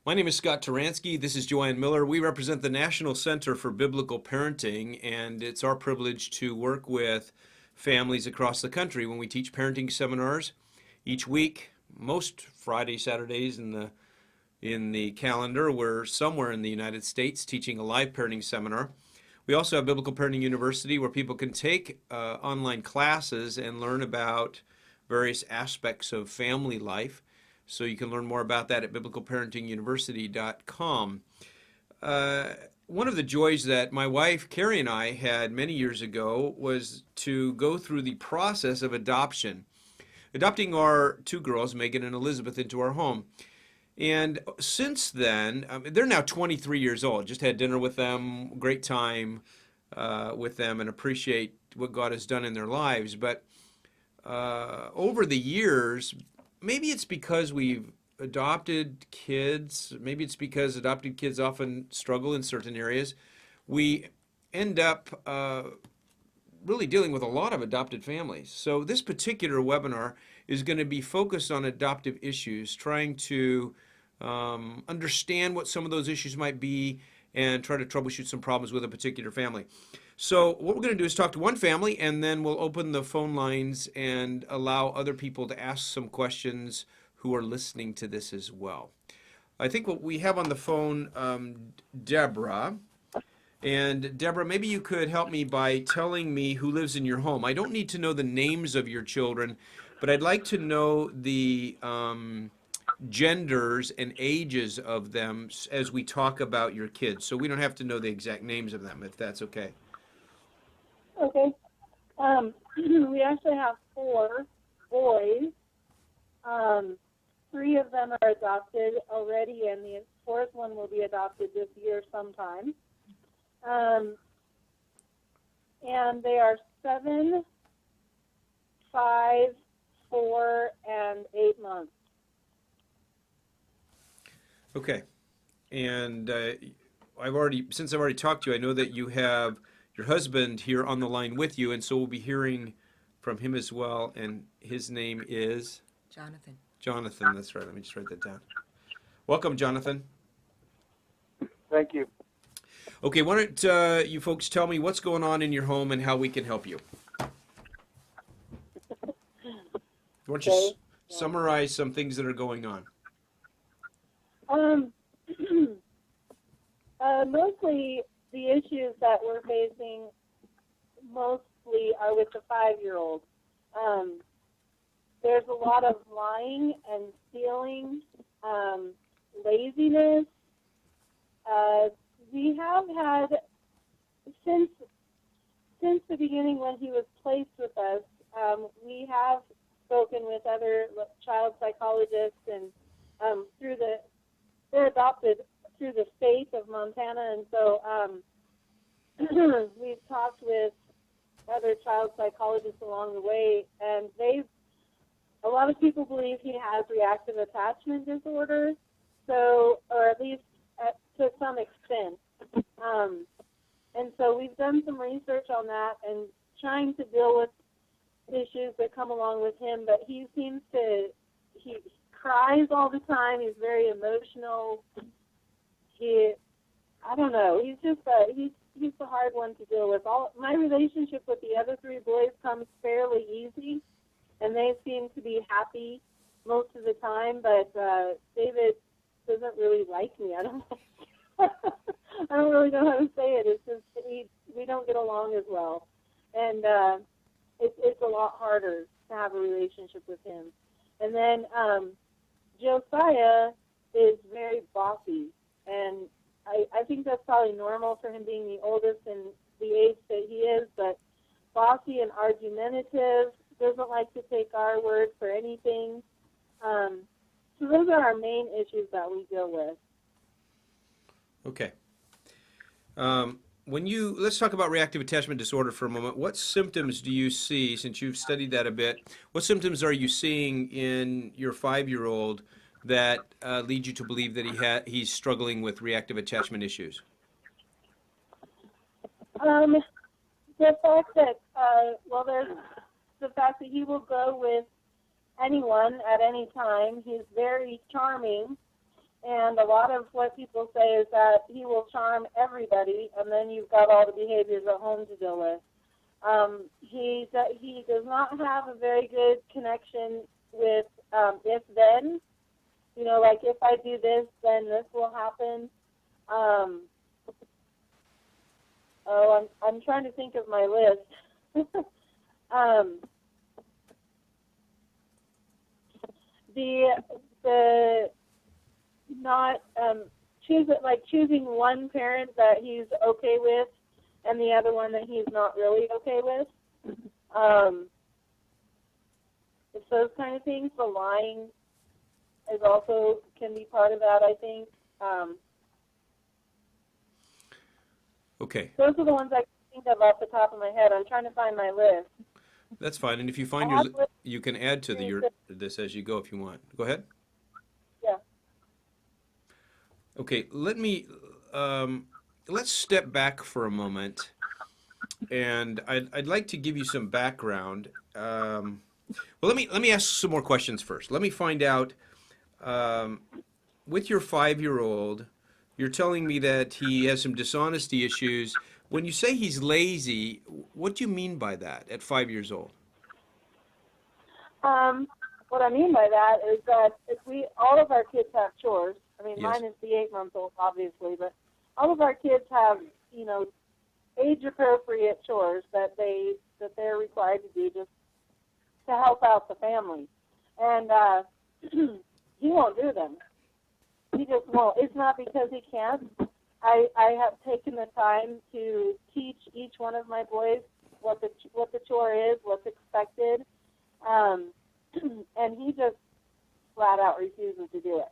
My name is Scott Turansky. This is Joanne Miller. We represent the National Center for Biblical Parenting, and it's our privilege to work with families across the country when we teach parenting seminars each week. Most Friday, Saturdays in the calendar, we're somewhere in the United States teaching a live parenting seminar. We also have Biblical Parenting University where people can take online classes and learn about various aspects of family life. So you can learn more about that at biblicalparentinguniversity.com. One of the joys that my wife Carrie and I had many years ago was to go through the process of adopting our two girls, Megan and Elizabeth, into our home. And since then, they're now 23 years old. Just had dinner with them, great time with them, and appreciate what God has done in their lives. But over the years, maybe it's because we've adopted kids, maybe it's because adopted kids often struggle in certain areas. We end up really dealing with a lot of adopted families. So this particular webinar is going to be focused on adoptive issues, trying to understand what some of those issues might be and try to troubleshoot some problems with a particular family. So what we're going to do is talk to one family, and then we'll open the phone lines and allow other people to ask some questions who are listening to this as well. I think what we have on the phone, Deborah. And Deborah, maybe you could help me by telling me who lives in your home. I don't need to know the names of your children, but I'd like to know the genders and ages of them as we talk about your kids. So we don't have to know the exact names of them, if that's okay. Okay. We actually have 4 boys. Three of them are adopted already, and the fourth one will be adopted this year sometime. And they are 7, 5, 4, and 8 months. Okay. And since I've already talked to you, I know that you have your husband here on the line with you, and so we'll be hearing from him as well. And his name is? Jonathan. Jonathan, that's right. Let me just write that down. Welcome, Jonathan. Thank you. Okay, why don't you folks tell me what's going on in your home and how we can help you? Why don't you summarize some things that are going on? Mostly the issues that we're facing mostly are with the 5-year-old. There's a lot of lying and stealing, laziness. We have had, since the beginning when he was placed with us, we have spoken with other child psychologists, and they're adopted through the state of Montana, and so we've talked with other child psychologists along the way, and a lot of people believe he has reactive attachment disorder, or at least to some extent. And so we've done some research on that and trying to deal with issues that come along with him, but he cries all the time. He's very emotional. I don't know. He's just he's the hard one to deal with. My relationship with the other 3 boys comes fairly easy, and they seem to be happy most of the time. But David doesn't really like me. I don't really know how to say it. It's just we don't get along as well, and it's a lot harder to have a relationship with him. And then Josiah is very bossy, and I think that's probably normal for him being the oldest and the age that he is, but bossy and argumentative, doesn't like to take our word for anything. So those are our main issues that we deal with. Okay. Let's talk about reactive attachment disorder for a moment. What symptoms do you see, since you've studied that a bit, what symptoms are you seeing in your 5-year-old that lead you to believe that he's struggling with reactive attachment issues? The fact that, there's the fact that he will go with anyone at any time. He's very charming, And a lot of what people say is that he will charm everybody, and then you've got all the behaviors at home to deal with. He does not have a very good connection with if-then. You know, like if I do this, then this will happen. I'm trying to think of my list. The not choosing one parent that he's okay with and the other one that he's not really okay with. It's those kind of things. The lying is also can be part of that, I think. Okay. Those are the ones I can think of off the top of my head. I'm trying to find my list. That's fine. And if you find you can add to this as you go if you want. Go ahead. Yeah. Okay, let's step back for a moment, and I'd like to give you some background. Well, let me ask some more questions first. Let me find out, with your 5-year-old, you're telling me that he has some dishonesty issues. When you say he's lazy, what do you mean by that at 5 years old? What I mean by that is that if all of our kids have chores. I mean, Yes. Mine is the 8-month-old, obviously, but all of our kids have, age-appropriate chores that they're required to do just to help out the family, and he won't do them. He just won't. It's not because he can't. I have taken the time to teach each one of my boys what the chore is, what's expected, and he just flat out refuses to do it.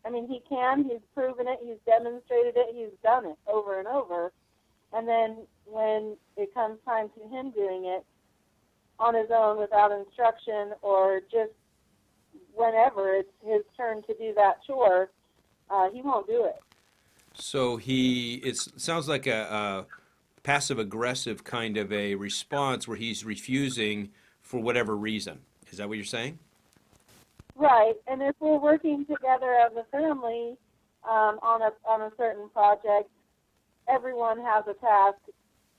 I mean, he can. He's proven it. He's demonstrated it. He's done it over and over. And then when it comes time to him doing it on his own without instruction or just whenever it's his turn to do that chore, he won't do it. So it sounds like a passive-aggressive kind of a response where he's refusing for whatever reason. Is that what you're saying? Right, and if we're working together as a family on a certain project, everyone has a task.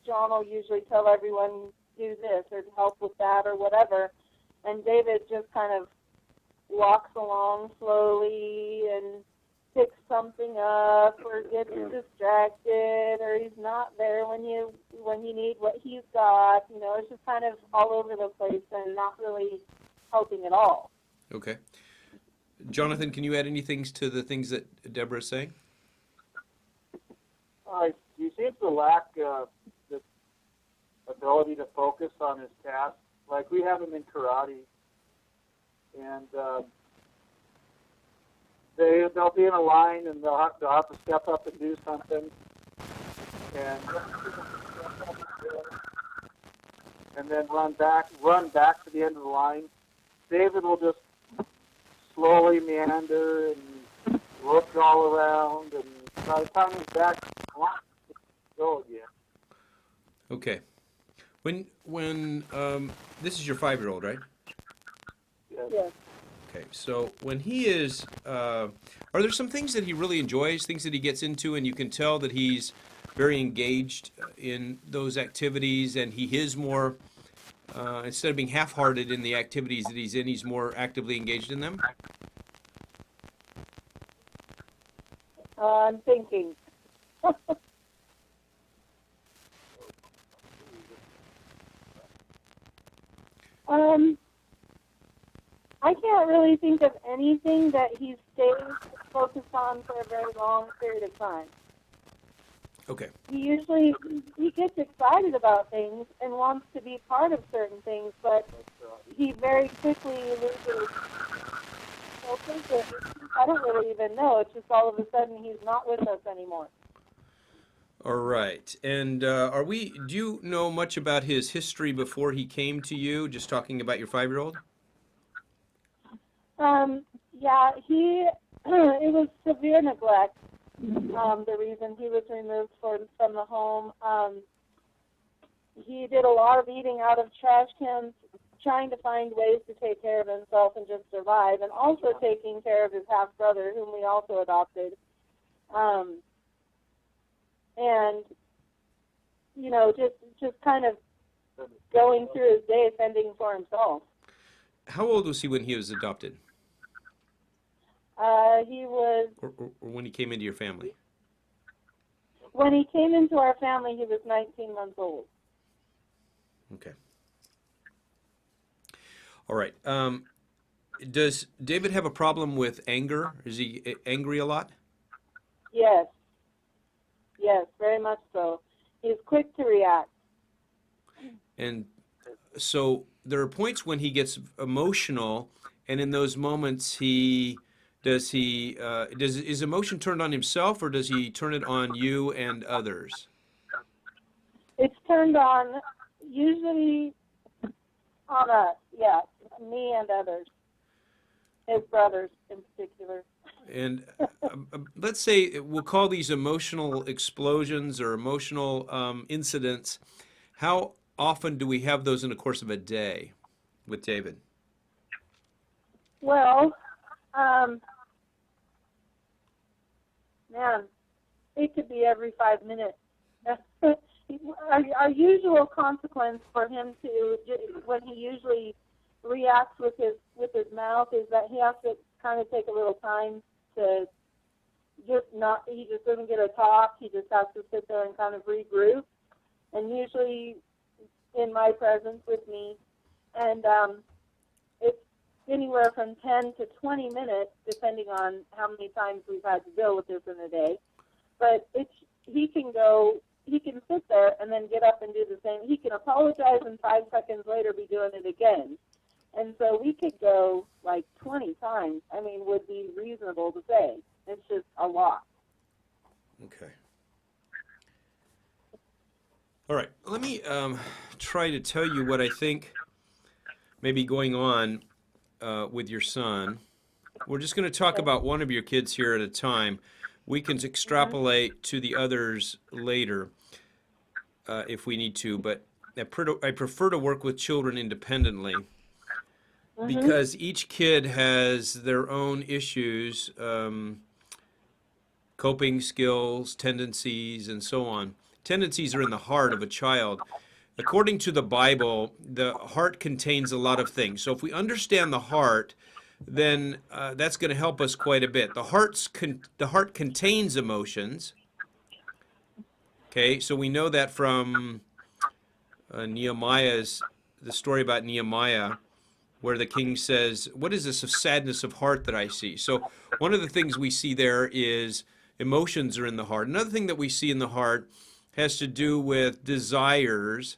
John will usually tell everyone do this or help with that or whatever, and David just kind of walks along slowly and picks something up or gets distracted or he's not there when you need what he's got. You know, it's just kind of all over the place and not really helping at all. Okay. Jonathan, can you add anything to the things that Deborah is saying? He seems to lack the ability to focus on his task. Like we have him in karate, and they'll be in a line and they'll have to step up and do something, and then run back to the end of the line. David will just slowly meander and look all around, and by the time he's back, go again. Okay. When this is your 5-year-old, right? Yes. Okay. So when he is, are there some things that he really enjoys, things that he gets into, and you can tell that he's very engaged in those activities, and he is more, instead of being half-hearted in the activities that he's in, he's more actively engaged in them? I'm thinking. I can't really think of anything that he stays focused on for a very long period of time. Okay. He gets excited about things and wants to be part of certain things, but he very quickly loses focus. I don't really even know. It's just all of a sudden he's not with us anymore. All right. And do you know much about his history before he came to you, just talking about your 5-year-old? Yeah, it was severe neglect, the reason he was removed from the home. He did a lot of eating out of trash trying to find ways to take care of himself and just survive, and also taking care of his half-brother, whom we also adopted. And, you know, just kind of going through his day fending for himself. How old was he when he was adopted? He was... Or when he came into your family? When he came into our family, he was 19 months old. Okay. All right. Does David have a problem with anger? Is he angry a lot? Yes. Yes, very much so. He's quick to react. And so there are points when he gets emotional, and in those moments is emotion turned on himself, or does he turn it on you and others? It's turned on usually on us, yes, me and others, his brothers in particular. And let's say we'll call these emotional explosions or emotional incidents. How often do we have those in the course of a day with David? Well, man, it could be every 5 minutes. Our usual consequence for him to, when he usually reacts with his mouth, is that he has to kind of take a little time to he just doesn't get a talk. He just has to sit there and kind of regroup, and usually in my presence with me. And it's anywhere from 10 to 20 minutes, depending on how many times we've had to deal with this in a day. But he can sit there and then get up and do the same. He can apologize and 5 seconds later be doing it again. And so we could go like 20 times, would be reasonable to say. It's just a lot. Okay. All right. Let me try to tell you what I think may be going on with your son. We're just going to talk about one of your kids here at a time. We can extrapolate to the others later if we need to, but I prefer to work with children independently because each kid has their own issues, coping skills, tendencies, and so on. Tendencies are in the heart of a child. According to the Bible, the heart contains a lot of things. So if we understand the heart, then that's going to help us quite a bit. The heart contains emotions. Okay, so we know that from the story about Nehemiah, where the king says, "What is this of sadness of heart that I see?" So one of the things we see there is emotions are in the heart. Another thing that we see in the heart has to do with desires.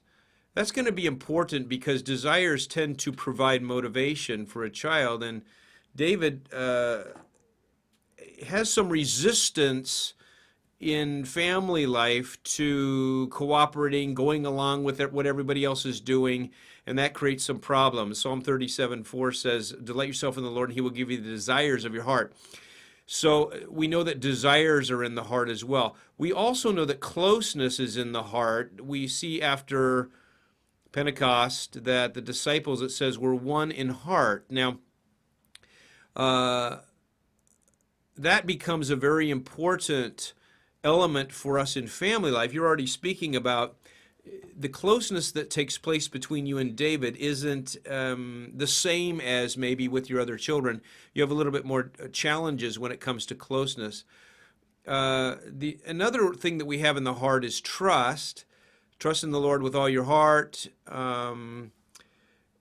That's going to be important because desires tend to provide motivation for a child. And David has some resistance in family life to cooperating, going along with what everybody else is doing, and that creates some problems. Psalm 37:4 says, "Delight yourself in the Lord, and he will give you the desires of your heart." So we know that desires are in the heart as well. We also know that closeness is in the heart. We see after Pentecost that the disciples, it says, were one in heart. Now, that becomes a very important element for us in family life. You're already speaking about the closeness that takes place between you and David isn't the same as maybe with your other children. You have a little bit more challenges when it comes to closeness. Another thing that we have in the heart is trust. Trust in the Lord with all your heart.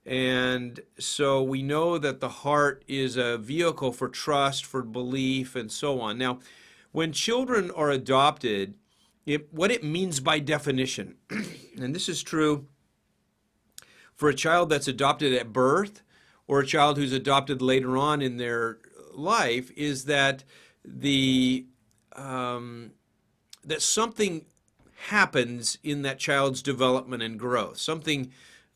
And so we know that the heart is a vehicle for trust, for belief, and so on. Now, when children are adopted, what it means by definition, and this is true for a child that's adopted at birth or a child who's adopted later on in their life, is that that something happens in that child's development and growth.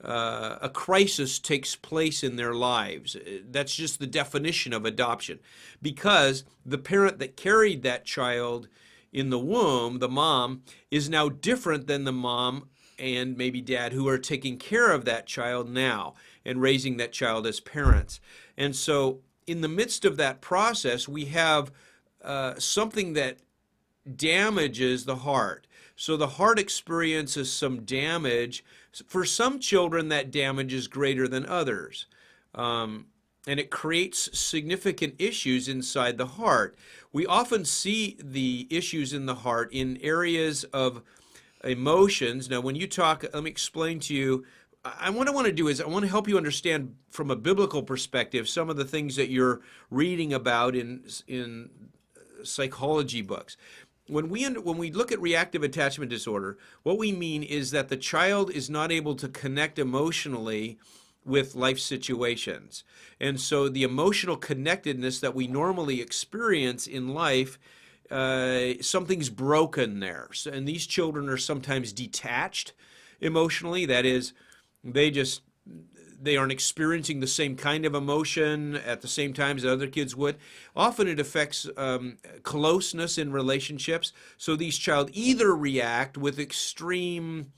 A crisis takes place in their lives. That's just the definition of adoption. Because the parent that carried that child in the womb, the mom, is now different than the mom and maybe dad who are taking care of that child now and raising that child as parents. And so in the midst of that process, we have something that damages the heart. So the heart experiences some damage. For some children, that damage is greater than others. And it creates significant issues inside the heart. We often see the issues in the heart in areas of emotions. Now, when you talk, let me explain to you. What I want to do is I want to help you understand from a biblical perspective some of the things that you're reading about in psychology books. When we look at reactive attachment disorder, what we mean is that the child is not able to connect emotionally with life situations. And so the emotional connectedness that we normally experience in life, something's broken there. And these children are sometimes detached emotionally. That is, they aren't experiencing the same kind of emotion at the same time as other kids would. Often it affects closeness in relationships. So these child either react with extreme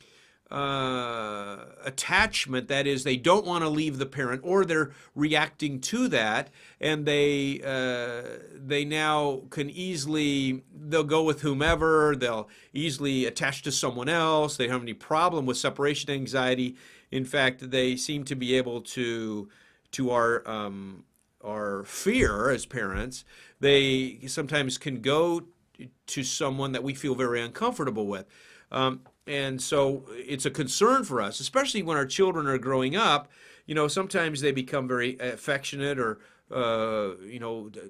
attachment, that is, they don't want to leave the parent, or they're reacting to that, and they now can they'll go with whomever, they'll easily attach to someone else, they don't have any problem with separation anxiety. In fact, they seem to be able to our fear as parents, they sometimes can go to someone that we feel very uncomfortable with. And so it's a concern for us, especially when our children are growing up. Sometimes they become very affectionate, or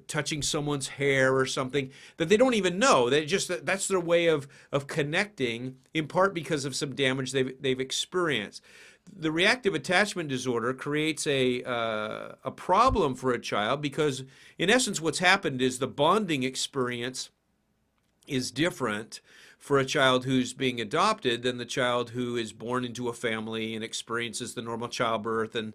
touching someone's hair or something that they don't even know. That's their way of connecting, in part because of some damage they've experienced. The reactive attachment disorder creates a problem for a child because, in essence, what's happened is the bonding experience is different for a child who's being adopted than the child who is born into a family and experiences the normal childbirth and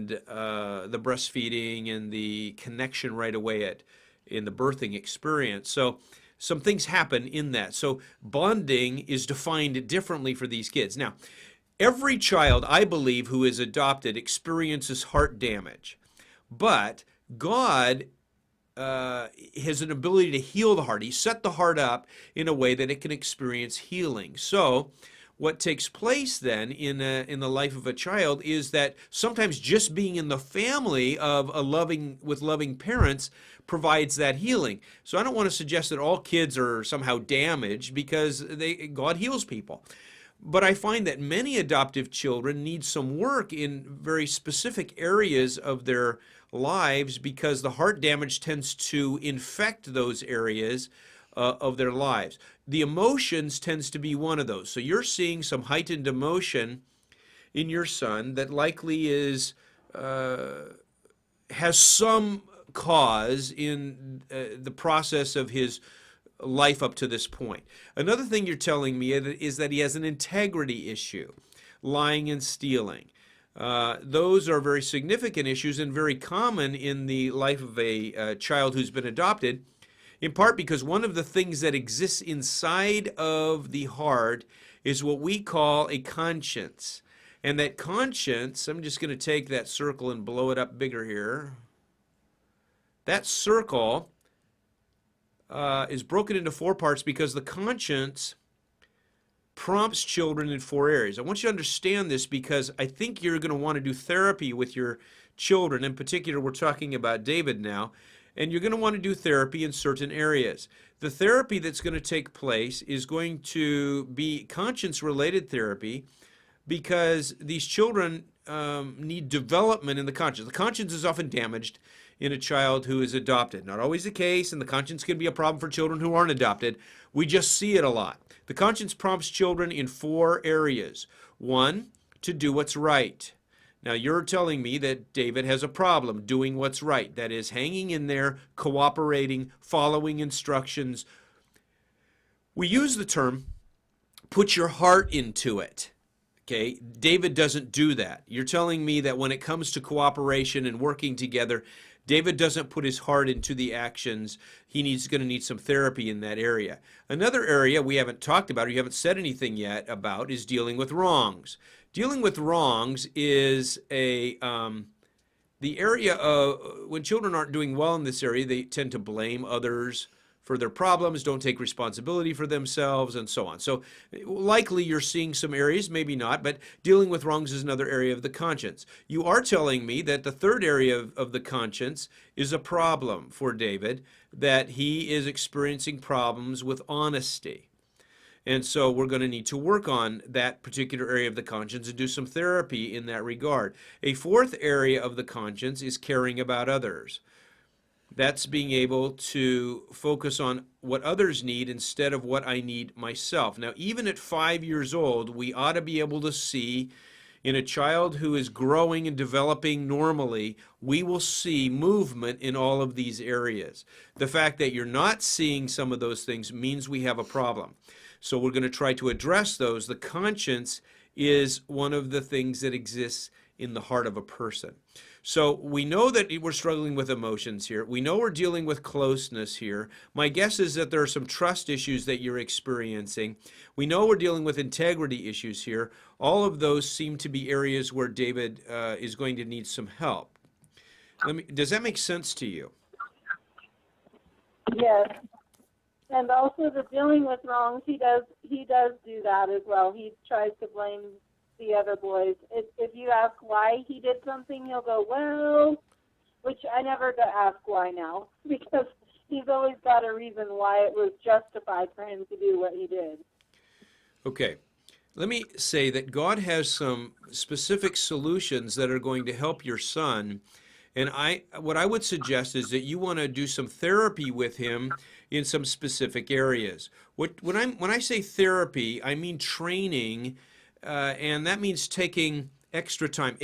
the breastfeeding and the connection right away in the birthing experience. So some things happen in that. So bonding is defined differently for these kids. Now, every child, I believe, who is adopted experiences heart damage, but God has an ability to heal the heart. He set the heart up in a way that it can experience healing. So what takes place then in the life of a child is that sometimes just being in the family of with loving parents provides that healing. So I don't want to suggest that all kids are somehow damaged, because God heals people. But I find that many adoptive children need some work in very specific areas of their lives, because the heart damage tends to infect those areas of their lives. The emotions tends to be one of those. So you're seeing some heightened emotion in your son that likely has some cause in the process of his life up to this point. Another thing you're telling me is that he has an integrity issue, lying and stealing. Those are very significant issues and very common in the life of a child who's been adopted, in part because one of the things that exists inside of the heart is what we call a conscience. And that conscience, I'm just going to take that circle and blow it up bigger here. That circle is broken into 4 parts because the conscience prompts children in 4 areas. I want you to understand this because I think you're going to want to do therapy with your children. In particular, we're talking about David now, and you're going to want to do therapy in certain areas. The therapy that's going to take place is going to be conscience-related therapy, because these children need development in the conscience. The conscience is often damaged in a child who is adopted. Not always the case, and the conscience can be a problem for children who aren't adopted. We just see it a lot. The conscience prompts children in 4 areas. 1, to do what's right. Now, you're telling me that David has a problem doing what's right. That is, hanging in there, cooperating, following instructions. We use the term, put your heart into it. Okay, David doesn't do that. You're telling me that when it comes to cooperation and working together, David doesn't put his heart into the actions. He's going to need some therapy in that area. Another area we haven't talked about, or you haven't said anything yet about, is dealing with wrongs. Dealing with wrongs is the area of when children aren't doing well in this area, they tend to blame others for their problems, don't take responsibility for themselves, and so on. So likely you're seeing some areas, maybe not, but dealing with wrongs is another area of the conscience. You are telling me that the third area of the conscience is a problem for David, that he is experiencing problems with honesty. And so we're going to need to work on that particular area of the conscience and do some therapy in that regard. A fourth area of the conscience is caring about others. That's being able to focus on what others need instead of what I need myself. Now, even at 5 years old, we ought to be able to see in a child who is growing and developing normally, we will see movement in all of these areas. The fact that you're not seeing some of those things means we have a problem. So we're going to try to address those. The conscience is one of the things that exists in the heart of a person. So we know that we're struggling with emotions here. We know we're dealing with closeness here. My guess is that there are some trust issues that you're experiencing. We know we're dealing with integrity issues here. All of those seem to be areas where David is going to need some help. Does that make sense to you? Yes. And also the dealing with wrongs, he does do that as well. He tries to blame the other boys. If you ask why he did something, he'll go, well, which I never ask why now, because he's always got a reason why it was justified for him to do what he did. Okay. Let me say that God has some specific solutions that are going to help your son. And what I would suggest is that you want to do some therapy with him in some specific areas. When I say therapy, I mean training, and that means taking extra time.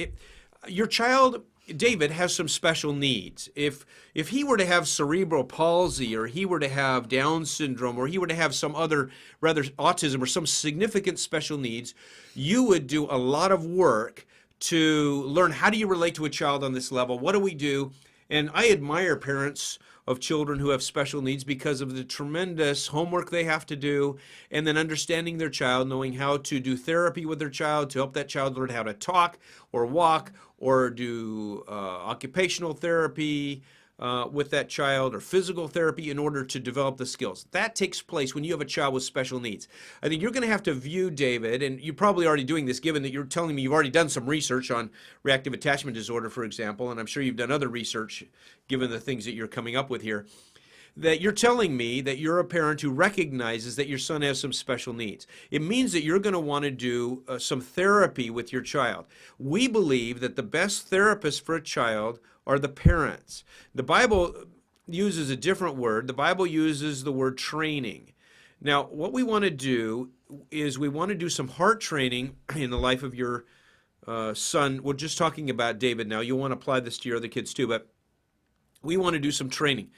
Your child, David, has some special needs. If he were to have cerebral palsy, or he were to have Down syndrome, or he were to have some other, rather autism, or some significant special needs, you would do a lot of work to learn how do you relate to a child on this level. What do we do? And I admire parents of children who have special needs because of the tremendous homework they have to do, and then understanding their child, knowing how to do therapy with their child to help that child learn how to talk or walk, or do occupational therapy with that child, or physical therapy in order to develop the skills. That takes place when you have a child with special needs. I think you're going to have to view David, and you're probably already doing this given that you're telling me you've already done some research on reactive attachment disorder, for example, and I'm sure you've done other research given the things that you're coming up with here, that you're telling me that you're a parent who recognizes that your son has some special needs. It means that you're going to want to do some therapy with your child. We believe that the best therapists for a child are the parents. The Bible uses a different word. The Bible uses the word training. Now, what we want to do is we want to do some heart training in the life of your son. We're just talking about David now. You'll want to apply this to your other kids too, but we want to do some training.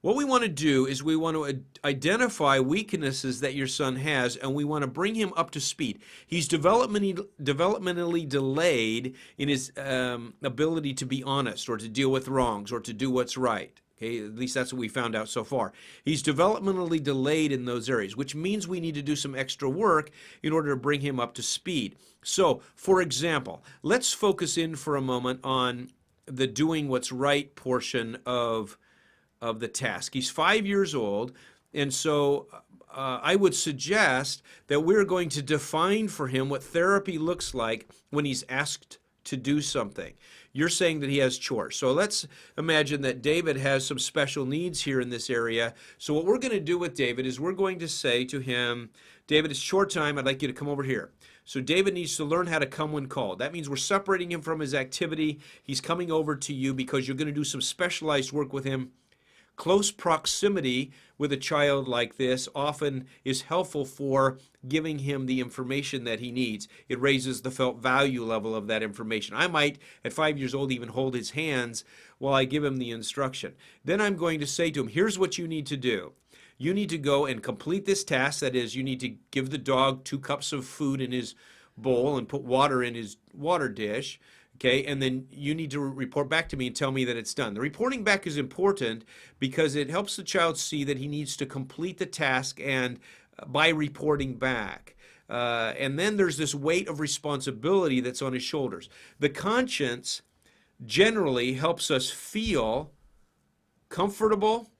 What we want to do is we want to identify weaknesses that your son has, and we want to bring him up to speed. He's developmentally delayed in his ability to be honest, or to deal with wrongs, or to do what's right. Okay, at least that's what we found out so far. He's developmentally delayed in those areas, which means we need to do some extra work in order to bring him up to speed. So, for example, let's focus in for a moment on the doing what's right portion of the task. He's 5 years old, and so I would suggest that we're going to define for him what therapy looks like when he's asked to do something. You're saying that he has chores. So let's imagine that David has some special needs here in this area. So what we're going to do with David is we're going to say to him, David, it's chore time. I'd like you to come over here. So David needs to learn how to come when called. That means we're separating him from his activity. He's coming over to you because you're going to do some specialized work with him. Close proximity with a child like this often is helpful for giving him the information that he needs. It raises the felt value level of that information. I might, at 5 years old, even hold his hands while I give him the instruction. Then I'm going to say to him, here's what you need to do. You need to go and complete this task. That is, you need to give the dog 2 cups of food in his bowl and put water in his water dish. Okay, and then you need to report back to me and tell me that it's done. The reporting back is important because it helps the child see that he needs to complete the task and by reporting back. And then there's this weight of responsibility that's on his shoulders. The conscience generally helps us feel comfortable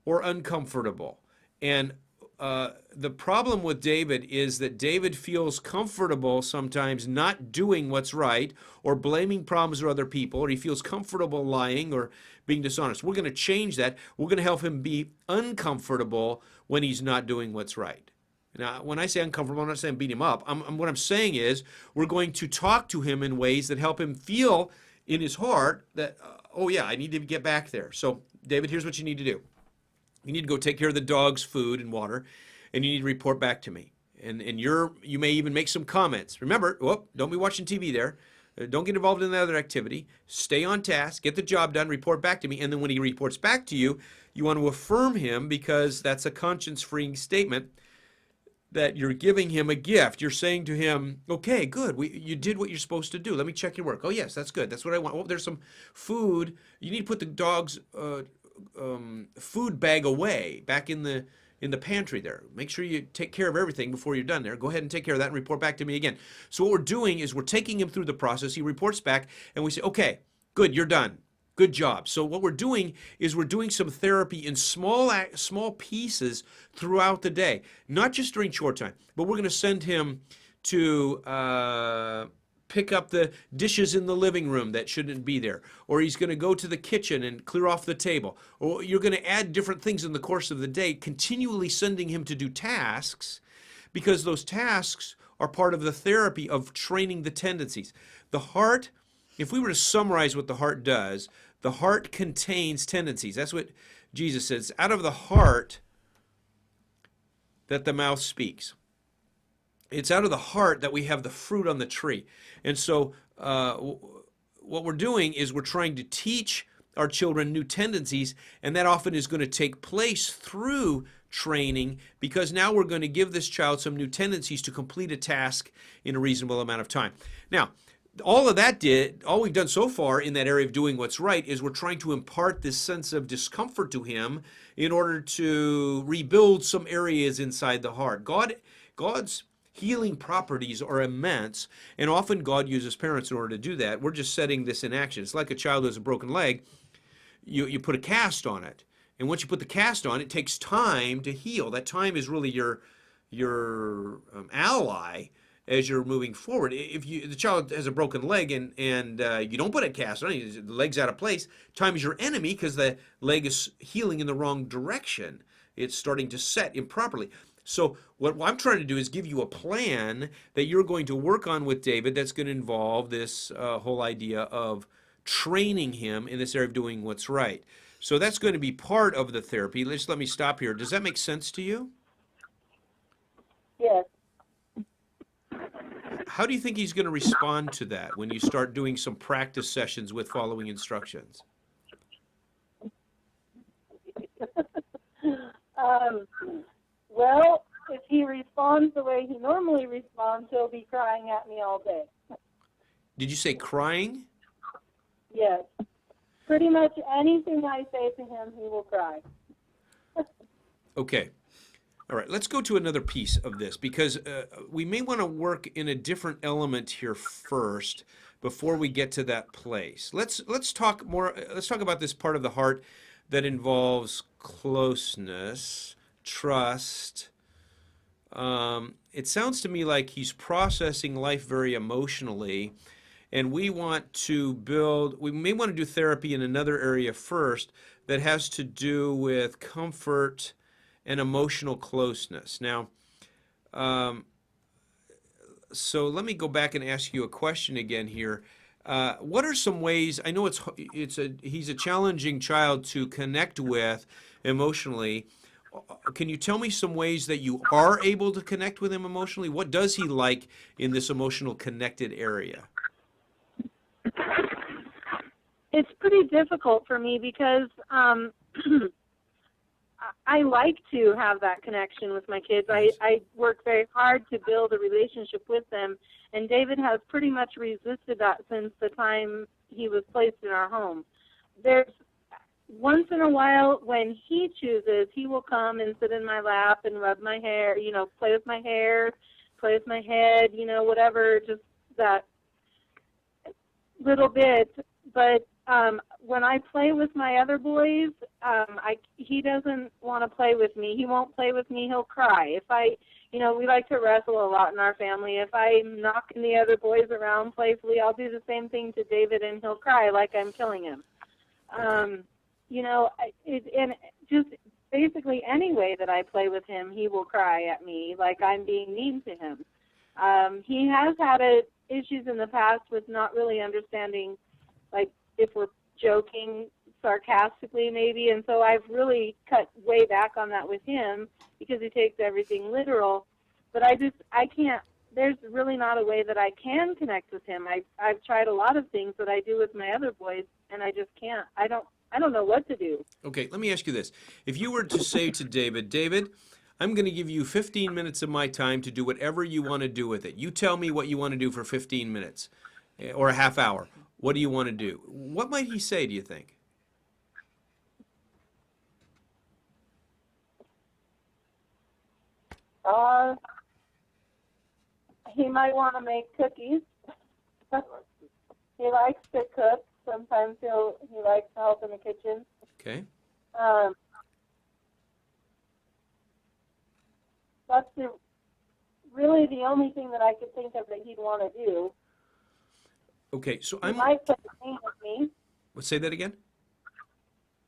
or uncomfortable. And the problem with David is that David feels comfortable sometimes not doing what's right or blaming problems on other people, or he feels comfortable lying or being dishonest. We're going to change that. We're going to help him be uncomfortable when he's not doing what's right. Now, when I say uncomfortable, I'm not saying beat him up. What I'm saying is we're going to talk to him in ways that help him feel in his heart that, oh yeah, I need to get back there. So, David, here's what you need to do. You need to go take care of the dog's food and water, and you need to report back to me. And you may even make some comments. Remember, don't be watching TV there. Don't get involved in the other activity. Stay on task, get the job done, report back to me. And then when he reports back to you, you want to affirm him because that's a conscience-freeing statement that you're giving him a gift. You're saying to him, okay, good, you did what you're supposed to do. Let me check your work. Oh, yes, that's good. That's what I want. Oh, there's some food. You need to put the dog's food bag away back in the pantry there. Make sure you take care of everything before you're done there. Go ahead and take care of that and report back to me again. So what we're doing is we're taking him through the process. He reports back and we say, okay, good, you're done. Good job. So what we're doing is we're doing some therapy in small pieces throughout the day, not just during chore time, but we're going to send him to pick up the dishes in the living room that shouldn't be there, or he's going to go to the kitchen and clear off the table, or you're going to add different things in the course of the day, continually sending him to do tasks, because those tasks are part of the therapy of training the tendencies. The heart, if we were to summarize what the heart does, the heart contains tendencies. That's what Jesus says. Out of the heart that the mouth speaks. It's out of the heart that we have the fruit on the tree. And so what we're doing is we're trying to teach our children new tendencies, and that often is going to take place through training, because now we're going to give this child some new tendencies to complete a task in a reasonable amount of time. Now, all we've done so far in that area of doing what's right is we're trying to impart this sense of discomfort to him in order to rebuild some areas inside the heart. God's healing properties are immense, and often God uses parents in order to do that. We're just setting this in action. It's like a child who has a broken leg. You put a cast on it, and once you put the cast on, it takes time to heal. That time is really your ally as you're moving forward. If the child has a broken leg and you don't put a cast on it, the leg's out of place, time is your enemy because the leg is healing in the wrong direction. It's starting to set improperly. So what I'm trying to do is give you a plan that you're going to work on with David that's going to involve this whole idea of training him in this area of doing what's right. So that's going to be part of the therapy. Let me stop here. Does that make sense to you? Yes. How do you think he's going to respond to that when you start doing some practice sessions with following instructions? Well, if he responds the way he normally responds, he'll be crying at me all day. Did you say crying? Yes. Pretty much anything I say to him, he will cry. Okay. All right, let's go to another piece of this, because we may want to work in a different element here first before we get to that place. Let's talk about this part of the heart that involves closeness, trust. It sounds to me like he's processing life very emotionally, and we may want to do therapy in another area first that has to do with comfort and emotional closeness. Now, so let me go back and ask you a question again here. What are some ways? I know he's a challenging child to connect with emotionally. Can you tell me some ways that you are able to connect with him emotionally? What does he like in this emotional connected area? It's pretty difficult for me because I like to have that connection with my kids. I work very hard to build a relationship with them, and David has pretty much resisted that since the time he was placed in our home. There's once in a while when he chooses, he will come and sit in my lap and rub my hair, play with my hair, play with my head, whatever, just that little bit. But when I play with my other boys, he doesn't want to play with me. He won't play with me. He'll cry. We like to wrestle a lot in our family. If I'm knocking the other boys around playfully, I'll do the same thing to David, and he'll cry like I'm killing him. And just basically any way that I play with him, he will cry at me like I'm being mean to him. He has had issues in the past with not really understanding, like, if we're joking sarcastically maybe, and so I've really cut way back on that with him because he takes everything literal. But I can't, there's really not a way that I can connect with him. I've tried a lot of things that I do with my other boys, and I just can't. I don't know what to do. Okay, let me ask you this. If you were to say to David, I'm going to give you 15 minutes of my time to do whatever you want to do with it. You tell me what you want to do for 15 minutes or a half hour. What do you want to do? What might he say, do you think? He might want to make cookies. He likes to cook. Sometimes he likes to help in the kitchen. Okay. That's really the only thing that I could think of that he'd want to do. Okay, so He might play a game with me. Say that again?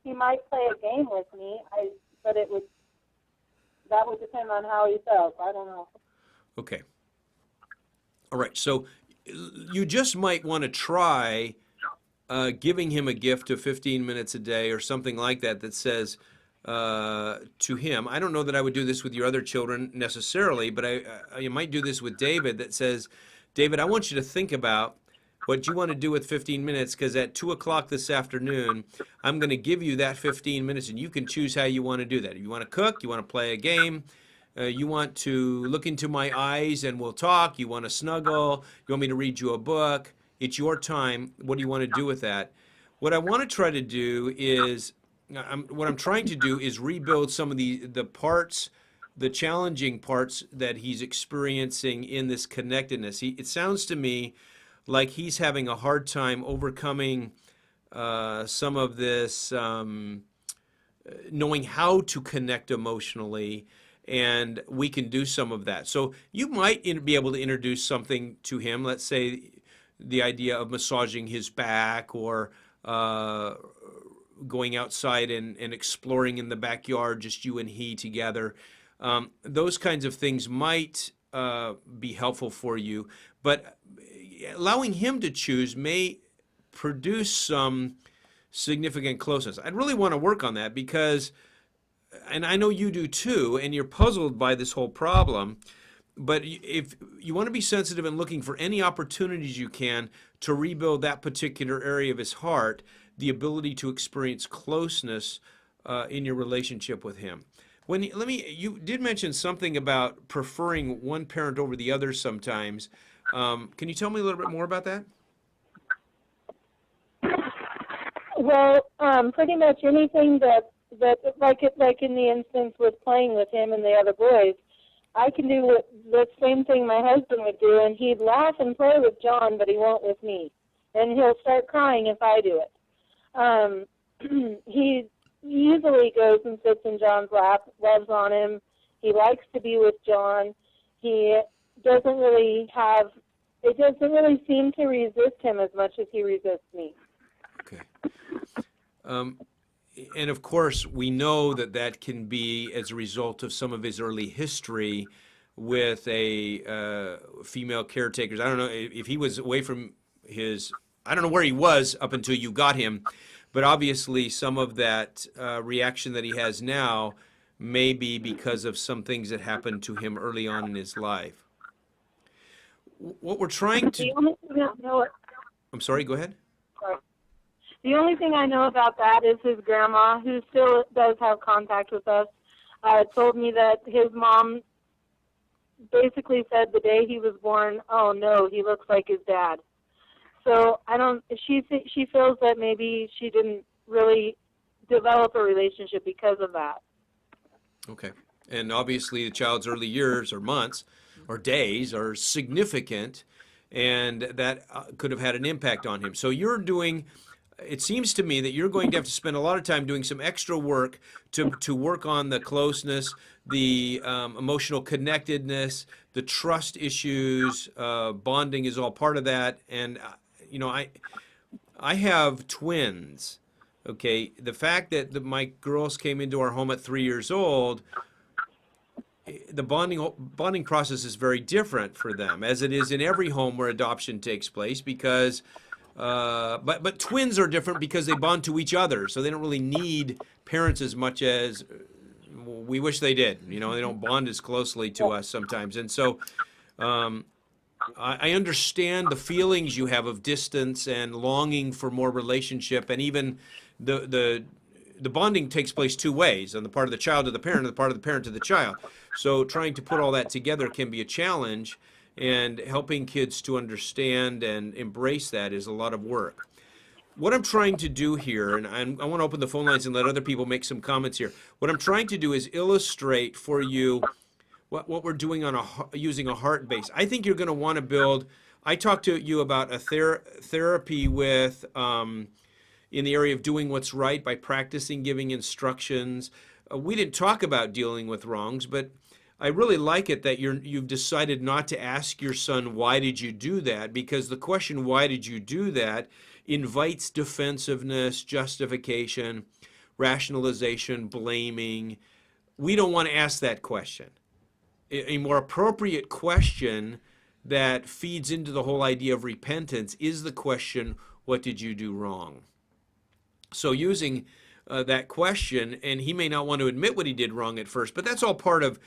He might play a game with me, but that would depend on how he felt. I don't know. Okay. All right, so you just might want to try giving him a gift of 15 minutes a day or something like that says to him, I don't know that I would do this with your other children necessarily, but you might do this with David, that says, David, I want you to think about what you want to do with 15 minutes, because at 2 o'clock this afternoon, I'm going to give you that 15 minutes, and you can choose how you want to do that. If you want to cook, you want to play a game, you want to look into my eyes and we'll talk, you want to snuggle, you want me to read you a book, it's your time. What do you want to do with that? What I want to try to do is, what I'm trying to do is rebuild some of the parts, the challenging parts that he's experiencing in this connectedness. It sounds to me like he's having a hard time overcoming some of this, knowing how to connect emotionally, and we can do some of that. So you might be able to introduce something to him, let's say the idea of massaging his back, or going outside and exploring in the backyard, just you and he together. Those kinds of things might be helpful for you, but allowing him to choose may produce some significant closeness. I'd really want to work on that because, and I know you do too, and you're puzzled by this whole problem, but if you want to be sensitive and looking for any opportunities you can to rebuild that particular area of his heart, the ability to experience closeness in your relationship with him. You did mention something about preferring one parent over the other sometimes. Can you tell me a little bit more about that? Well, pretty much anything that like in the instance with playing with him and the other boys, I can do the same thing my husband would do, and he'd laugh and play with John, but he won't with me, and he'll start crying if I do it. He usually goes and sits in John's lap, loves on him. He likes to be with John. It doesn't really seem to resist him as much as he resists me. Okay. And of course, we know that can be as a result of some of his early history with a female caretakers. I don't know if he was away from I don't know where he was up until you got him, but obviously some of that reaction that he has now may be because of some things that happened to him early on in his life. What we're trying to... I'm sorry, go ahead. The only thing I know about that is his grandma, who still does have contact with us, told me that his mom basically said the day he was born, "Oh no, he looks like his dad." So I don't. She feels that maybe she didn't really develop a relationship because of that. Okay. And obviously, the child's early years or months or days are significant, and that could have had an impact on him. So you're doing. It seems to me that you're going to have to spend a lot of time doing some extra work to work on the closeness, the emotional connectedness, the trust issues. Bonding is all part of that. And you know, I have twins. Okay, the fact that my girls came into our home at 3 years old, the bonding process is very different for them, as it is in every home where adoption takes place. Because, but twins are different because they bond to each other, so they don't really need parents as much as we wish they did. You know, they don't bond as closely to us sometimes, and so. I understand the feelings you have of distance and longing for more relationship, and even the bonding takes place two ways, on the part of the child to the parent, and the part of the parent to the child. So trying to put all that together can be a challenge, and helping kids to understand and embrace that is a lot of work. What I'm trying to do here, and I want to open the phone lines and let other people make some comments here. What I'm trying to do is illustrate for you what we're doing on using a heart base. I think you're going to want to build. I talked to you about a therapy with in the area of doing what's right by practicing giving instructions. We didn't talk about dealing with wrongs, but I really like it that you've decided not to ask your son, why did you do that? Because the question, why did you do that, invites defensiveness, justification, rationalization, blaming. We don't want to ask that question. A more appropriate question that feeds into the whole idea of repentance is the question, what did you do wrong? So using that question, and he may not want to admit what he did wrong at first, but that's all part of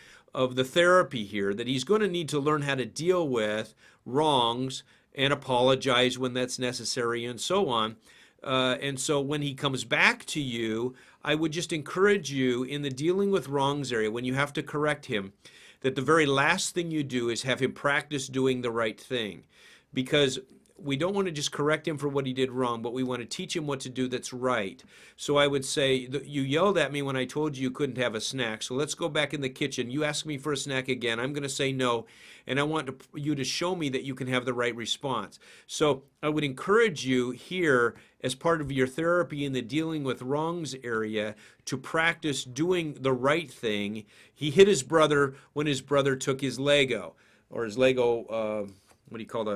the therapy here, that he's going to need to learn how to deal with wrongs and apologize when that's necessary and so on. And so when he comes back to you, I would just encourage you in the dealing with wrongs area, when you have to correct him, that the very last thing you do is have him practice doing the right thing. Because we don't want to just correct him for what he did wrong, but we want to teach him what to do that's right. So I would say, you yelled at me when I told you couldn't have a snack, so let's go back in the kitchen. You ask me for a snack again, I'm going to say no, and I want you to show me that you can have the right response. So I would encourage you here, as part of your therapy in the dealing with wrongs area, to practice doing the right thing. He hit his brother when his brother took his Lego, or his Lego, what do you call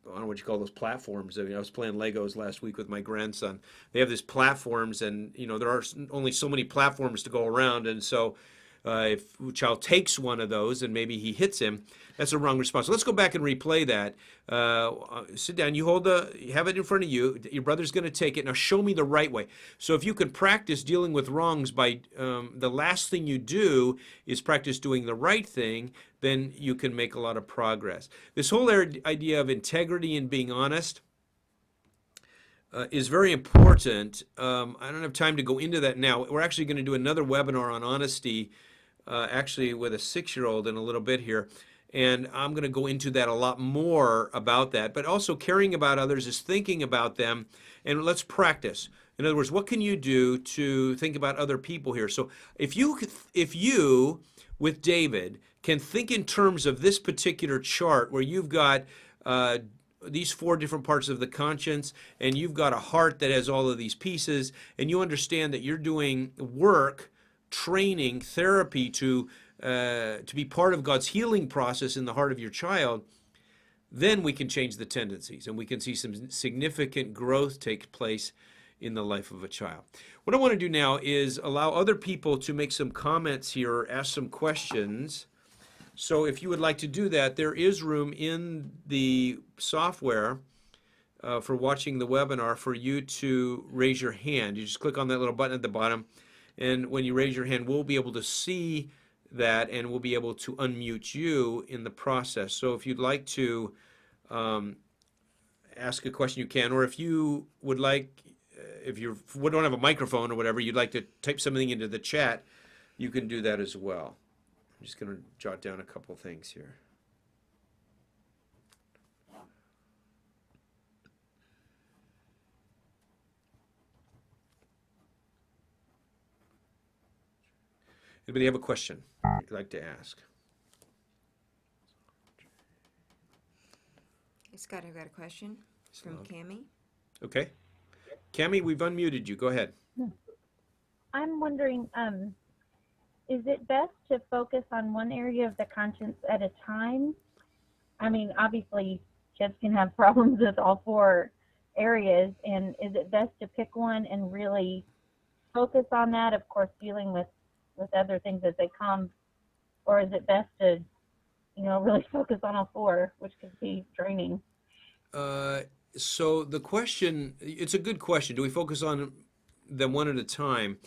I don't know what you call those platforms. I mean, I was playing Legos last week with my grandson. They have these platforms, and there are only so many platforms to go around, and so if a child takes one of those and maybe he hits him, that's a wrong response. So let's go back and replay that. Sit down. You have it in front of you. Your brother's going to take it. Now show me the right way. So if you can practice dealing with wrongs by the last thing you do is practice doing the right thing, then you can make a lot of progress. This whole idea of integrity and being honest is very important. I don't have time to go into that now. We're actually going to do another webinar on honesty, actually with a 6-year-old in a little bit here. And I'm going to go into that a lot more about that. But also caring about others is thinking about them. And let's practice. In other words, what can you do to think about other people here? So if you with David, can think in terms of this particular chart where you've got these 4 different parts of the conscience, and you've got a heart that has all of these pieces, and you understand that you're doing work, training, therapy to be part of God's healing process in the heart of your child, then we can change the tendencies, and we can see some significant growth take place in the life of a child. What I want to do now is allow other people to make some comments here or ask some questions. So if you would like to do that, there is room in the software for watching the webinar for you to raise your hand. You just click on that little button at the bottom, and when you raise your hand, we'll be able to see that, and we'll be able to unmute you in the process. So if you'd like to ask a question, you can, or if you would like if we don't have a microphone or whatever, you'd like to type something into the chat, you can do that as well. I'm just going to jot down a couple things here. Anybody have a question you'd like to ask? Scott, I've got a question from Cammie. Okay. Cammie, we've unmuted you. Go ahead. I'm wondering, is it best to focus on one area of the conscience at a time? I mean, obviously, kids can have problems with all four areas, and is it best to pick one and really focus on that, of course, dealing with other things as they come, or is it best to, really focus on all four, which could be draining? So the question, it's a good question. Do we focus on them one at a time?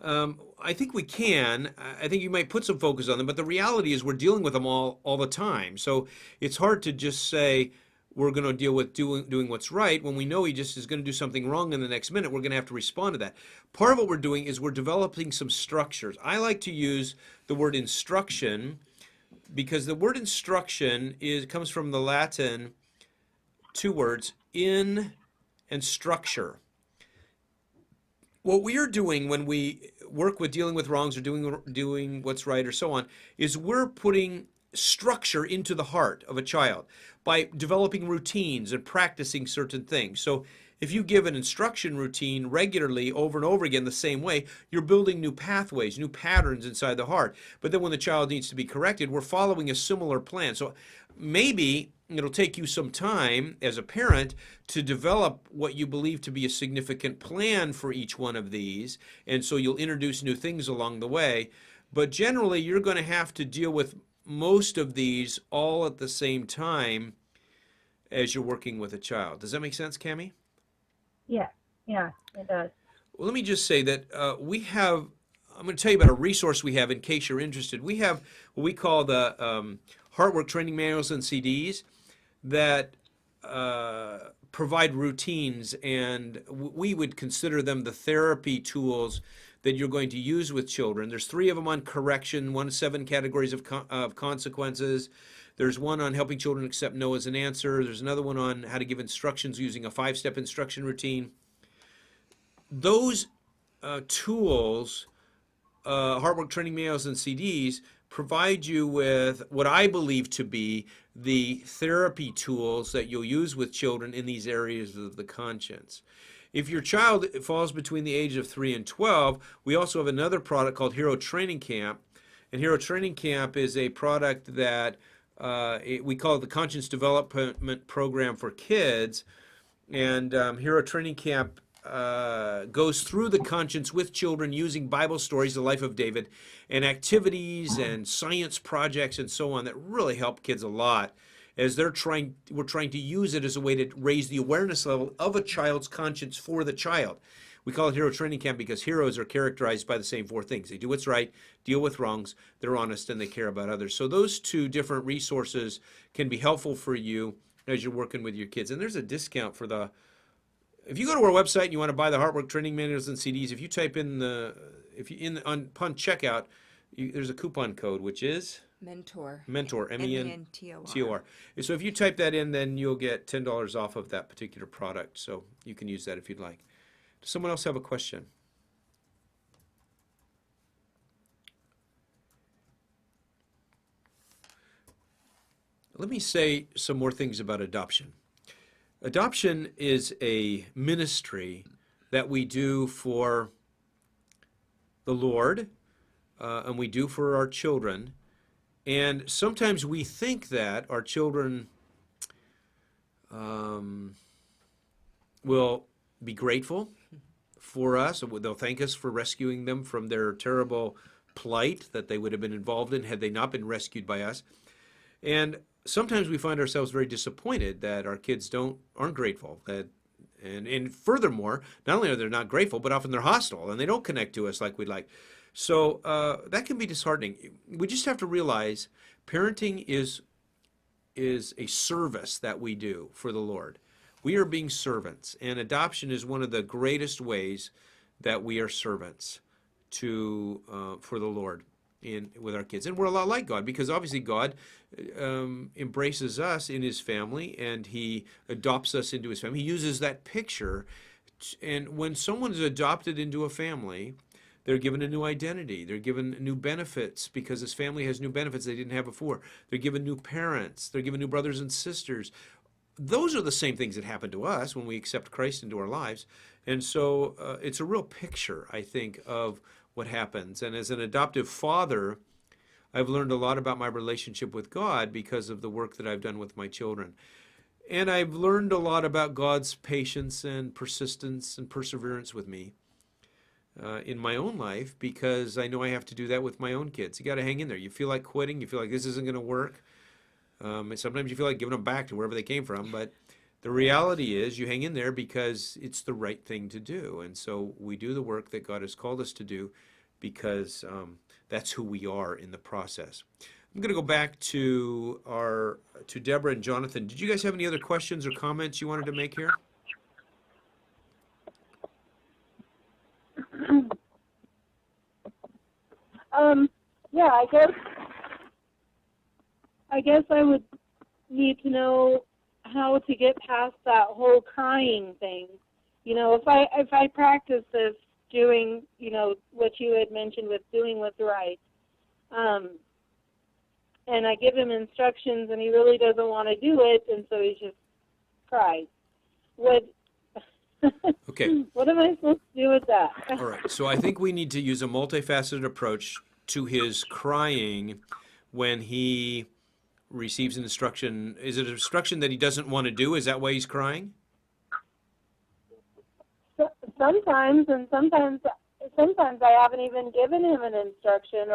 I think we can. I think you might put some focus on them, but the reality is we're dealing with them all the time. So it's hard to just say we're going to deal with doing what's right when we know he just is going to do something wrong in the next minute. We're going to have to respond to that. Part of what we're doing is we're developing some structures. I like to use the word instruction because the word instruction comes from the Latin two words, in and structure. What we are doing when we work with dealing with wrongs or doing what's right or so on is we're putting structure into the heart of a child by developing routines and practicing certain things. So if you give an instruction routine regularly over and over again the same way, you're building new pathways, new patterns inside the heart. But then when the child needs to be corrected, we're following a similar plan. So maybe it'll take you some time as a parent to develop what you believe to be a significant plan for each one of these. And so you'll introduce new things along the way. But generally, you're going to have to deal with most of these all at the same time as you're working with a child. Does that make sense, Cammie? Yeah, it does. Well, let me just say that I'm going to tell you about a resource we have in case you're interested. We have what we call the Heart Work Training Manuals and CDs that provide routines, and we would consider them the therapy tools that you're going to use with children. There's 3 of them on correction, 1 of 7 categories of consequences. There's one on helping children accept no as an answer. There's another one on how to give instructions using a 5-step instruction routine. Those tools, Heart Work Training Manuals and CDs, provide you with what I believe to be the therapy tools that you'll use with children in these areas of the conscience. If your child falls between the age of 3 and 12, we also have another product called Hero Training Camp. And Hero Training Camp is a product that we call it the Conscience Development Program for Kids. And Hero Training Camp goes through the conscience with children using Bible stories, the life of David, and activities and science projects and so on that really help kids a lot as we're trying to use it as a way to raise the awareness level of a child's conscience for the child. We call it Hero Training Camp because heroes are characterized by the same 4 things. They do what's right, deal with wrongs, they're honest, and they care about others. So those 2 different resources can be helpful for you as you're working with your kids. And there's a discount for if you go to our website and you want to buy the Heart Work Training Manuals and CDs, if you type in upon checkout, there's a coupon code, which is Mentor. Mentor, MENTOR. MENTOR. So if you type that in, then you'll get $10 off of that particular product. So you can use that if you'd like. Does someone else have a question? Let me say some more things about adoption. Adoption is a ministry that we do for the Lord, and we do for our children. And sometimes we think that our children will be grateful for us. They'll thank us for rescuing them from their terrible plight that they would have been involved in had they not been rescued by us. And sometimes we find ourselves very disappointed that our kids aren't grateful. And furthermore, not only are they not grateful, but often they're hostile and they don't connect to us like we'd like. So that can be disheartening. We just have to realize parenting is a service that we do for the Lord. We are being servants, and adoption is one of the greatest ways that we are servants for the Lord with our kids. And we're a lot like God, because obviously God embraces us in his family, and he adopts us into his family. He uses that picture, and when someone is adopted into a family, they're given a new identity. They're given new benefits because this family has new benefits they didn't have before. They're given new parents. They're given new brothers and sisters. Those are the same things that happen to us when we accept Christ into our lives. And so it's a real picture, I think, of what happens. And as an adoptive father, I've learned a lot about my relationship with God because of the work that I've done with my children. And I've learned a lot about God's patience and persistence and perseverance with me in my own life, because I know I have to do that with my own kids. You got to hang in there. You feel like quitting. You feel like this isn't going to work. And sometimes you feel like giving them back to wherever they came from. But the reality is you hang in there because it's the right thing to do. And so we do the work that God has called us to do because that's who we are in the process. I'm going to go back to Deborah and Jonathan. Did you guys have any other questions or comments you wanted to make here? Yeah, I guess I would need to know how to get past that whole crying thing. You know, if I practice this, doing, you know, what you had mentioned with doing what's right, and I give him instructions and he really doesn't want to do it, and so he just cries. Okay. What am I supposed to do with that? All right. So I think we need to use a multifaceted approach to his crying when he receives an instruction. Is it an instruction that he doesn't want to do? Is that why he's crying? Sometimes, and sometimes I haven't even given him an instruction,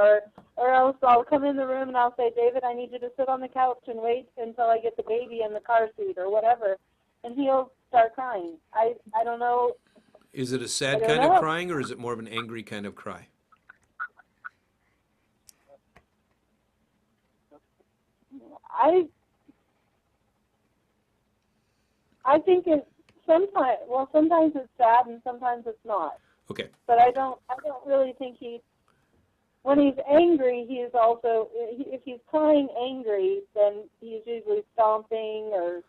or else I'll come in the room and I'll say, David, I need you to sit on the couch and wait until I get the baby in the car seat or whatever, and he'll start crying. I don't know. Is it a sad kind of crying, or is it more of an angry kind of cry? I think sometimes it's sad and sometimes it's not. Okay. But I don't really think when he's angry, he's also, if he's crying angry, then he's usually stomping or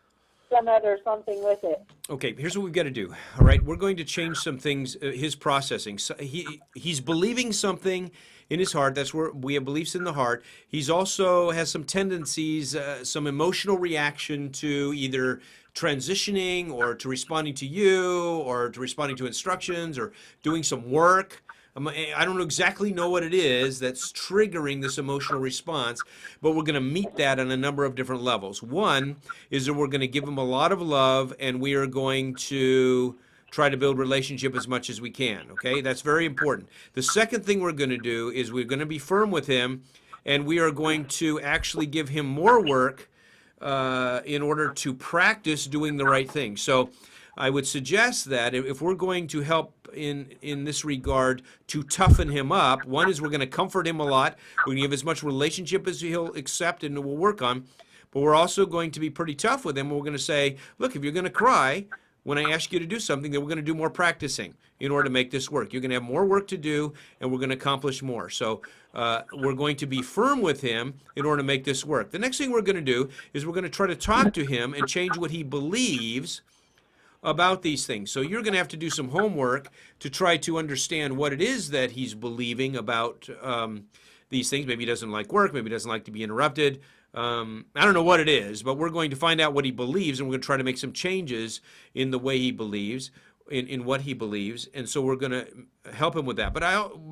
some other something with it. Okay, here's what we've got to do. All right, we're going to change some things, his processing. So he's believing something in his heart. That's where we have beliefs in the heart. He's also has some tendencies, some emotional reaction to either transitioning or to responding to you or to responding to instructions or doing some work. I don't exactly know what it is that's triggering this emotional response, but we're going to meet that on a number of different levels. One is that we're going to give him a lot of love, and we are going to try to build relationship as much as we can, okay? That's very important. The second thing we're going to do is we're going to be firm with him, and we are going to actually give him more work in order to practice doing the right thing. So I would suggest that if we're going to help in this regard to toughen him up, one is we're going to comfort him a lot. We're going to give as much relationship as he'll accept and we'll work on. But we're also going to be pretty tough with him. We're going to say, look, if you're going to cry when I ask you to do something, then we're going to do more practicing in order to make this work. You're going to have more work to do, and we're going to accomplish more. So we're going to be firm with him in order to make this work. The next thing we're going to do is we're going to try to talk to him and change what he believes about these things. So you're going to have to do some homework to try to understand what it is that he's believing about these things. Maybe he doesn't like work. Maybe he doesn't like to be interrupted. I don't know what it is, but we're going to find out what he believes, and we're going to try to make some changes in the way he believes, in what he believes, and so we're going to help him with that. But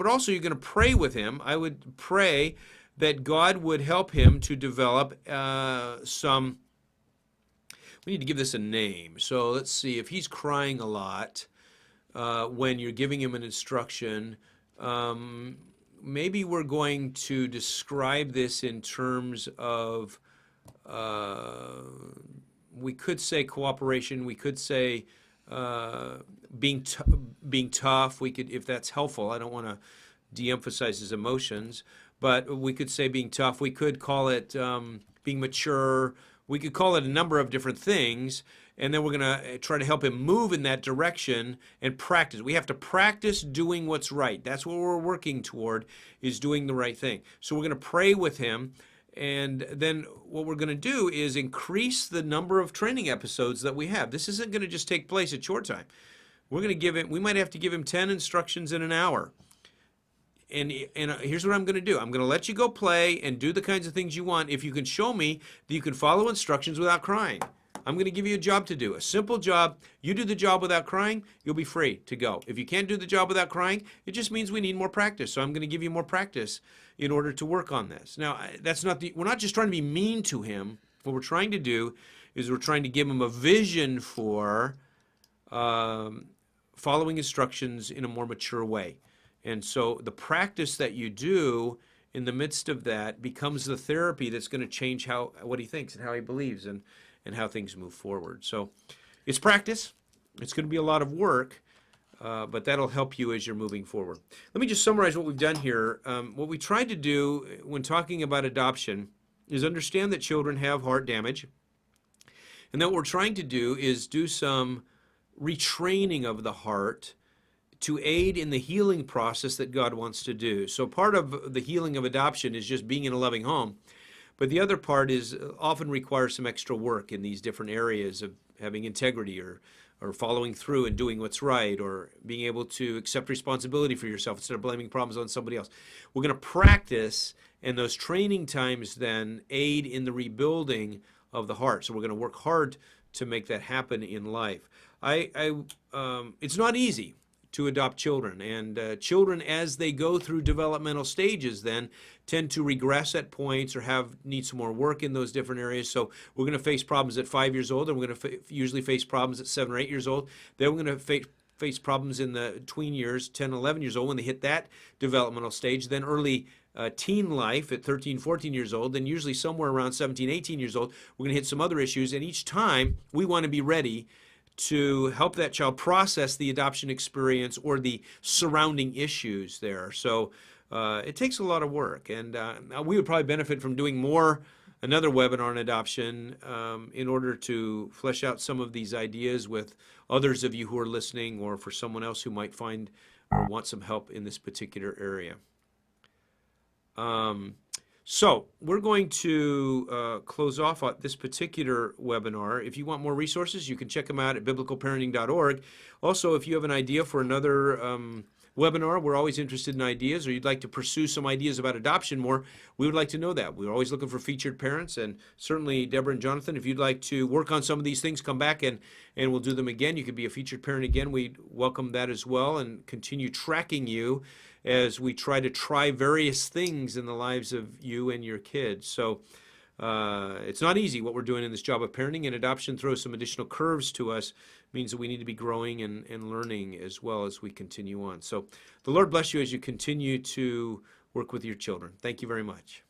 also you're going to pray with him. I would pray that God would help him to develop some. We need to give this a name. So let's see, if he's crying a lot when you're giving him an instruction, maybe we're going to describe this in terms of, we could say cooperation, we could say being tough. We could, if that's helpful. I don't want to de-emphasize his emotions, but we could say being tough. We could call it being mature. We could call it a number of different things, and then we're going to try to help him move in that direction and practice. We have to practice doing what's right. That's what we're working toward, is doing the right thing. So we're going to pray with him, and then what we're going to do is increase the number of training episodes that we have. This isn't going to just take place at short time. We're going to give him, we might have to give him 10 instructions in an hour. And here's what I'm going to do. I'm going to let you go play and do the kinds of things you want if you can show me that you can follow instructions without crying. I'm going to give you a job to do, a simple job. You do the job without crying, you'll be free to go. If you can't do the job without crying, it just means we need more practice. So I'm going to give you more practice in order to work on this. Now, that's not we're not just trying to be mean to him. What we're trying to do is we're trying to give him a vision for following instructions in a more mature way. And so the practice that you do in the midst of that becomes the therapy that's going to change what he thinks and how he believes and how things move forward. So it's practice. It's going to be a lot of work, but that'll help you as you're moving forward. Let me just summarize what we've done here. What we tried to do when talking about adoption is understand that children have heart damage, and that what we're trying to do is do some retraining of the heart to aid in the healing process that God wants to do. So part of the healing of adoption is just being in a loving home, but the other part is often requires some extra work in these different areas of having integrity or following through and doing what's right, or being able to accept responsibility for yourself instead of blaming problems on somebody else. We're going to practice, and those training times then aid in the rebuilding of the heart. So we're going to work hard to make that happen in life. It's not easy to adopt children, and children, as they go through developmental stages, then tend to regress at points or need some more work in those different areas. So we're going to face problems at 5 years old, and we're going to usually face problems at 7 or 8 years old. Then we're going to face problems in the tween years, 10, 11 years old, when they hit that developmental stage. Then early teen life at 13, 14 years old. Then usually somewhere around 17, 18 years old, we're going to hit some other issues. And each time we want to be ready to help that child process the adoption experience or the surrounding issues there. So it takes a lot of work, and we would probably benefit from doing another webinar on adoption in order to flesh out some of these ideas with others of you who are listening, or for someone else who might find or want some help in this particular area. So we're going to close off this particular webinar. If you want more resources, you can check them out at biblicalparenting.org. Also, if you have an idea for another webinar, we're always interested in ideas, or you'd like to pursue some ideas about adoption more, we would like to know that. We're always looking for featured parents, and certainly Deborah and Jonathan, if you'd like to work on some of these things, come back and we'll do them again. You could be a featured parent again. We'd welcome that as well, and continue tracking you as we try various things in the lives of you and your kids. So it's not easy what we're doing in this job of parenting, and adoption throws some additional curves to us. It means that we need to be growing and learning as well as we continue on. So the Lord bless you as you continue to work with your children. Thank you very much.